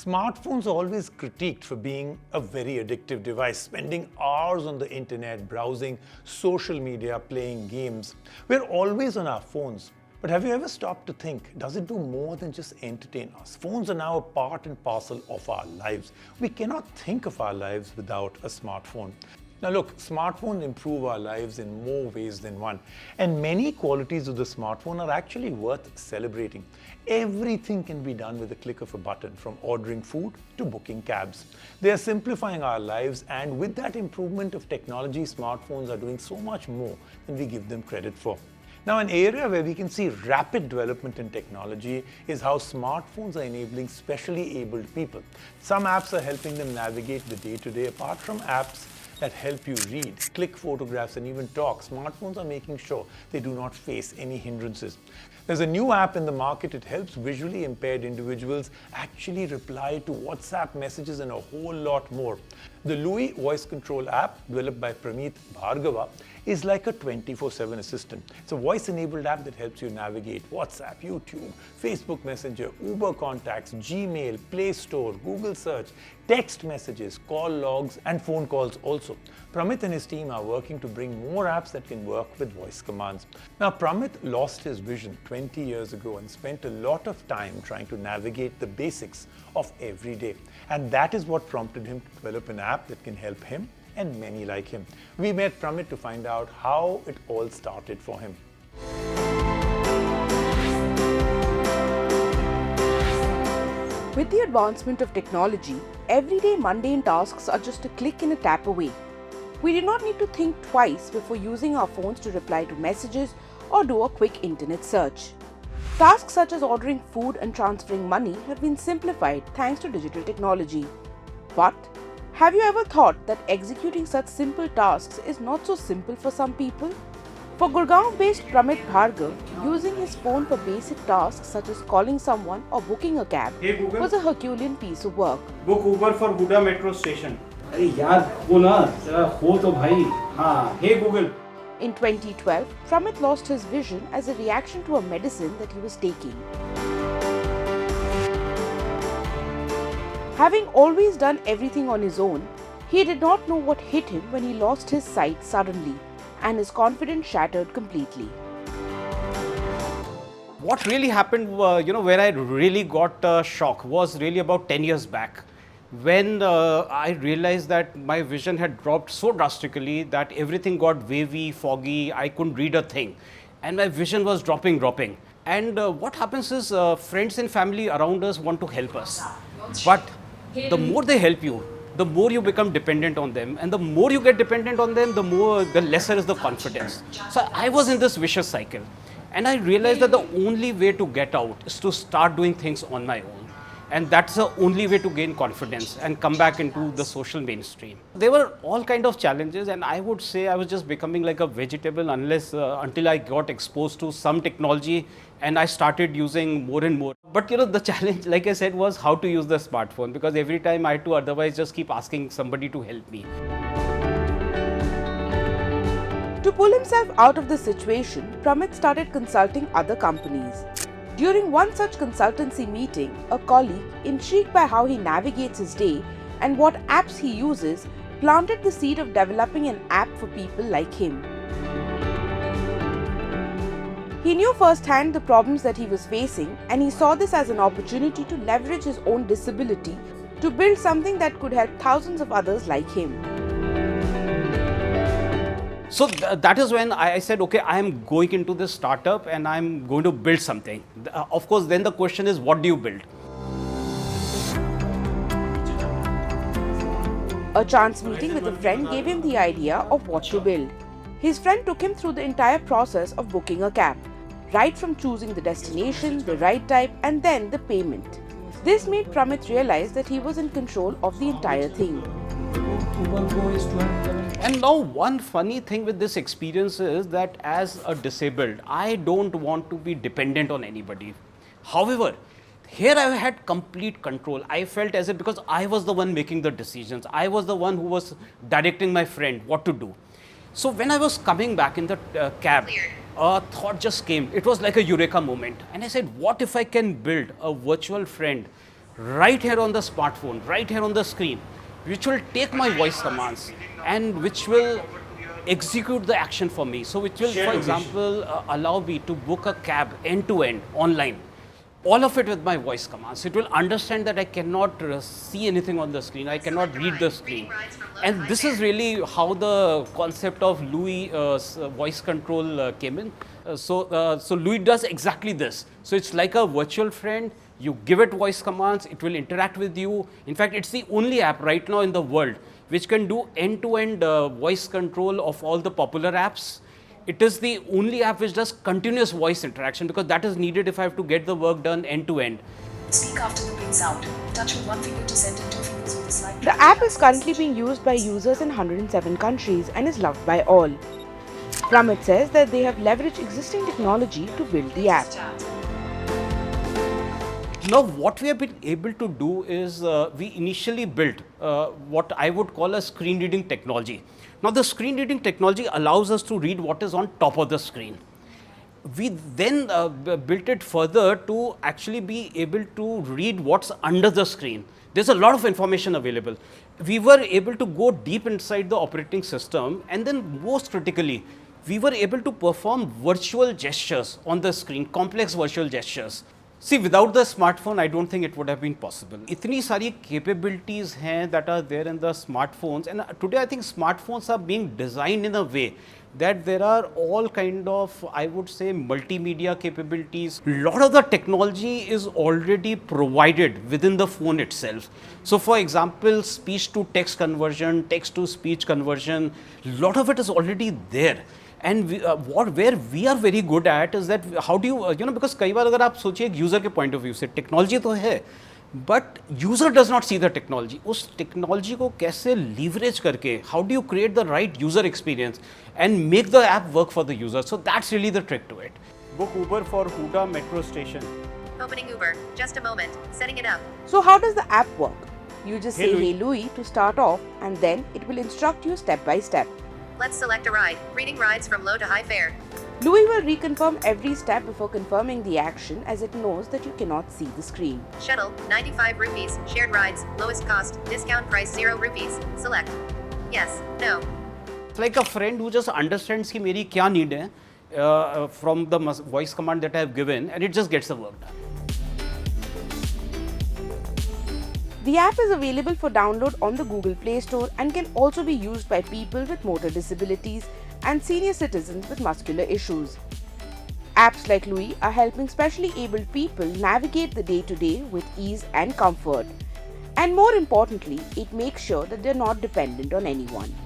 Smartphones are always critiqued for being a very addictive device, spending hours on the internet, browsing social media, playing games. We're always on our phones. But have you ever stopped to think, does it do more than just entertain us? Phones are now a part and parcel of our lives. We cannot think of our lives without a smartphone. Now look, smartphones improve our lives in more ways than one. And many qualities of the smartphone are actually worth celebrating. Everything can be done with a click of a button, from ordering food to booking cabs. They are simplifying our lives, and with that improvement of technology, smartphones are doing so much more than we give them credit for. Now, an area where we can see rapid development in technology is how smartphones are enabling specially abled people. Some apps are helping them navigate the day-to-day. Apart from apps that help you read, click photographs, and even talk, smartphones are making sure they do not face any hindrances. There's a new app in the market. It helps visually impaired individuals actually reply to WhatsApp messages and a whole lot more. The Louis voice control app, developed by Prameet Bhargava, is like a 24/7 assistant. It's a voice-enabled app that helps you navigate WhatsApp, YouTube, Facebook Messenger, Uber contacts, Gmail, Play Store, Google Search, text messages, call logs, and phone calls also. Pramit and his team are working to bring more apps that can work with voice commands. Now, Pramit lost his vision 20 years ago and spent a lot of time trying to navigate the basics of every day. And that is what prompted him to develop an app that can help him and many like him. We met Pramit to find out how it all started for him. With the advancement of technology, everyday mundane tasks are just a click and a tap away. We do not need to think twice before using our phones to reply to messages or do a quick internet search. Tasks such as ordering food and transferring money have been simplified thanks to digital technology. But have you ever thought that executing such simple tasks is not so simple for some people? For Gurgaon-based Pramit Bhargav, using his phone for basic tasks such as calling someone or booking a cab was a Herculean piece of work. Book Uber for Huda metro station. अरे यार हो ना जरा हो तो भाई हाँ Hey Google. In 2012, Pramit lost his vision as a reaction to a medicine that he was taking. Having always done everything on his own, he did not know what hit him when he lost his sight suddenly, and his confidence shattered completely. What really happened, where I really got a shock was really about 10 years back, when I realized that my vision had dropped so drastically that everything got wavy, foggy, I couldn't read a thing, and my vision was dropping. And what happens is friends and family around us want to help us, but the more they help you, the more you become dependent on them, and the more you get dependent on them, the lesser is the confidence. So I was in this vicious cycle, and I realized that the only way to get out is to start doing things on my own. And that's the only way to gain confidence and come back into the social mainstream. There were all kind of challenges, and I would say I was just becoming like a vegetable until I got exposed to some technology and I started using more and more. But the challenge, like I said, was how to use the smartphone, because every time I had to otherwise just keep asking somebody to help me. To pull himself out of the situation, Pramit started consulting other companies. During one such consultancy meeting, a colleague, intrigued by how he navigates his day and what apps he uses, planted the seed of developing an app for people like him. He knew firsthand the problems that he was facing, and he saw this as an opportunity to leverage his own disability to build something that could help thousands of others like him. So that is when I said, okay, I am going into this startup and I'm going to build something. Of course, then the question is, what do you build? A chance meeting with a friend gave him the idea of what to build. His friend took him through the entire process of booking a cab, right from choosing the destination, the ride type, and then the payment. This made Pramit realize that he was in control of the entire thing. And now one funny thing with this experience is that as a disabled, I don't want to be dependent on anybody. However, here I had complete control. I felt as if, because I was the one making the decisions, I was the one who was directing my friend what to do. So when I was coming back in the cab, a thought just came. It was like a eureka moment. And I said, what if I can build a virtual friend right here on the smartphone, right here on the screen, which will take my voice commands and which will execute the action for me. So which will, for example, allow me to book a cab end to end online. All of it with my voice commands. It will understand that I cannot see anything on the screen. I cannot read the screen. And this is really how the concept of Louis voice control came in. So Louis does exactly this. So it's like a virtual friend. You give it voice commands, it will interact with you. In fact, it's the only app right now in the world which can do end-to-end voice control of all the popular apps. It is the only app which does continuous voice interaction, because that is needed if I have to get the work done end-to-end. Speak after the beep sound. Touch with one finger to send and two fingers with the slide. The app is currently being used by users in 107 countries and is loved by all. Pramit says that they have leveraged existing technology to build the app. Now, what we have been able to do is we initially built what I would call a screen reading technology. Now, the screen reading technology allows us to read what is on top of the screen. We then built it further to actually be able to read what's under the screen. There's a lot of information available. We were able to go deep inside the operating system, and then most critically, we were able to perform virtual gestures on the screen, complex virtual gestures. See, without the smartphone, I don't think it would have been possible. इतनी सारी capabilities हैं that are there in the smartphones, and today I think smartphones are being designed in a way that there are all kind of, I would say, multimedia capabilities. A lot of the technology is already provided within the phone itself. So, for example, speech to text conversion, text to speech conversion, a lot of it is already there. And where we are very good at is that how do you, because कई बार अगर आप सोचिए एक user के point of view से technology तो है, but user does not see the technology. उस टेक्नोलॉजी को कैसे लीवरेज करके, how do you create the right user experience and make the app work for the user. So that's really the trick to it. Book Uber for Huda metro station. Opening Uber. Just a moment. Setting it up. So how does the app work? You just Hey, say Louis. "Hey Louis" to start off, and then it will instruct you step by step. Let's select a ride. Reading rides from low to high fare. Louis will reconfirm every step before confirming the action, as it knows that you cannot see the screen. Shuttle, 95 rupees. Shared rides, lowest cost. Discount price 0 rupees. Select. Yes, no. It's like a friend who just understands कि मेरी क्या need है from the voice command that I have given, and it just gets the work done. The app is available for download on the Google Play Store and can also be used by people with motor disabilities and senior citizens with muscular issues. Apps like Louis are helping specially abled people navigate the day-to-day with ease and comfort. And more importantly, it makes sure that they're not dependent on anyone.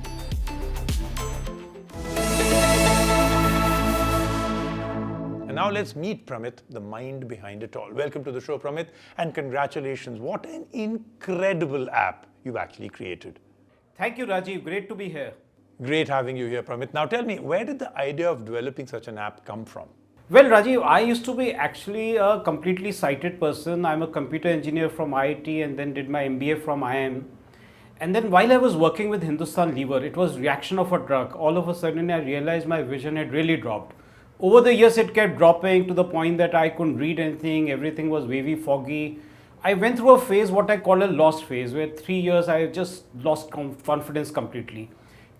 And now let's meet Pramit, the mind behind it all. Welcome to the show, Pramit, and congratulations. What an incredible app you've actually created. Thank you, Rajiv. Great to be here. Great having you here, Pramit. Now tell me, where did the idea of developing such an app come from? Well, Rajiv, I used to be actually a completely sighted person. I'm a computer engineer from IIT and then did my MBA from IIM. And then while I was working with Hindustan Lever, it was reaction of a truck. All of a sudden, I realized my vision had really dropped. Over the years, it kept dropping to the point that I couldn't read anything. Everything was wavy, foggy. I went through a phase, what I call a lost phase, where 3 years I just lost confidence completely.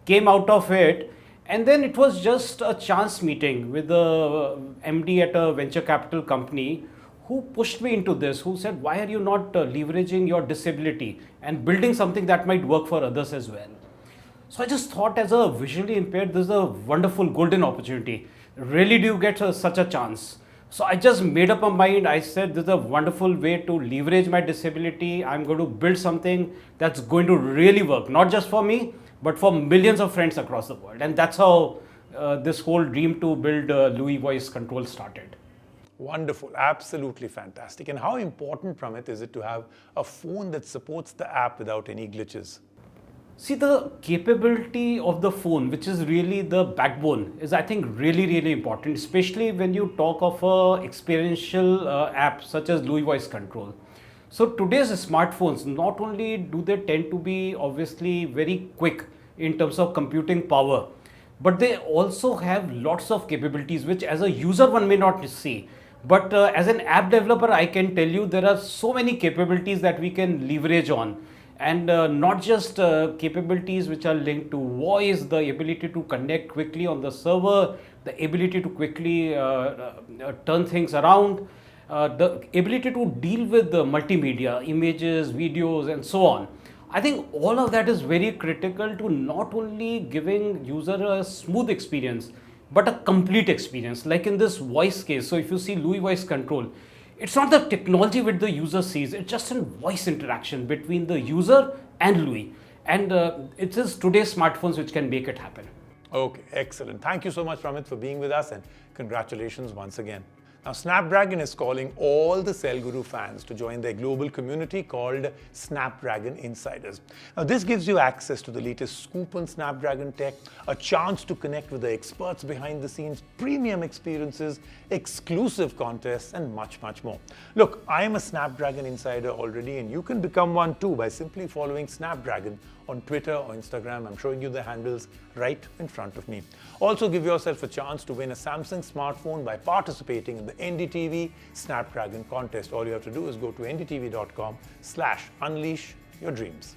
Came out of it, and then it was just a chance meeting with the MD at a venture capital company who pushed me into this, who said, why are you not leveraging your disability and building something that might work for others as well? So I just thought, as a visually impaired, this is a wonderful golden opportunity. Really do you get such a chance? So I just made up my mind. I said, this is a wonderful way to leverage my disability. I'm going to build something that's going to really work, not just for me, but for millions of friends across the world. And that's how this whole dream to build Louis Voice Control started. Wonderful, absolutely fantastic. And how important, Pramit, is it to have a phone that supports the app without any glitches? See, the capability of the phone, which is really the backbone, is I think really important, especially when you talk of a experiential app such as Louis Voice Control. So today's smartphones, not only do they tend to be obviously very quick in terms of computing power, but they also have lots of capabilities which as a user one may not see. But as an app developer, I can tell you there are so many capabilities that we can leverage on. And not just capabilities which are linked to voice, the ability to connect quickly on the server, the ability to quickly turn things around, the ability to deal with the multimedia, images, videos, and so on. I think all of that is very critical to not only giving user a smooth experience, but a complete experience. Like in this voice case, so if you see Louis Voice Control, it's not the technology which the user sees, it's just a voice interaction between the user and Louis. And it is today's smartphones which can make it happen. Okay, excellent. Thank you so much, Ramit, for being with us, and congratulations once again. Now, Snapdragon is calling all the Cell Guru fans to join their global community called Snapdragon Insiders. Now, this gives you access to the latest scoop on Snapdragon tech, a chance to connect with the experts behind the scenes, premium experiences, exclusive contests, and much, much more. Look, I am a Snapdragon Insider already, and you can become one too by simply following Snapdragon on Twitter or Instagram. I'm showing you the handles right in front of me. Also, give yourself a chance to win a Samsung smartphone by participating in the NDTV Snapdragon contest. All you have to do is go to ndtv.com/unleash your dreams.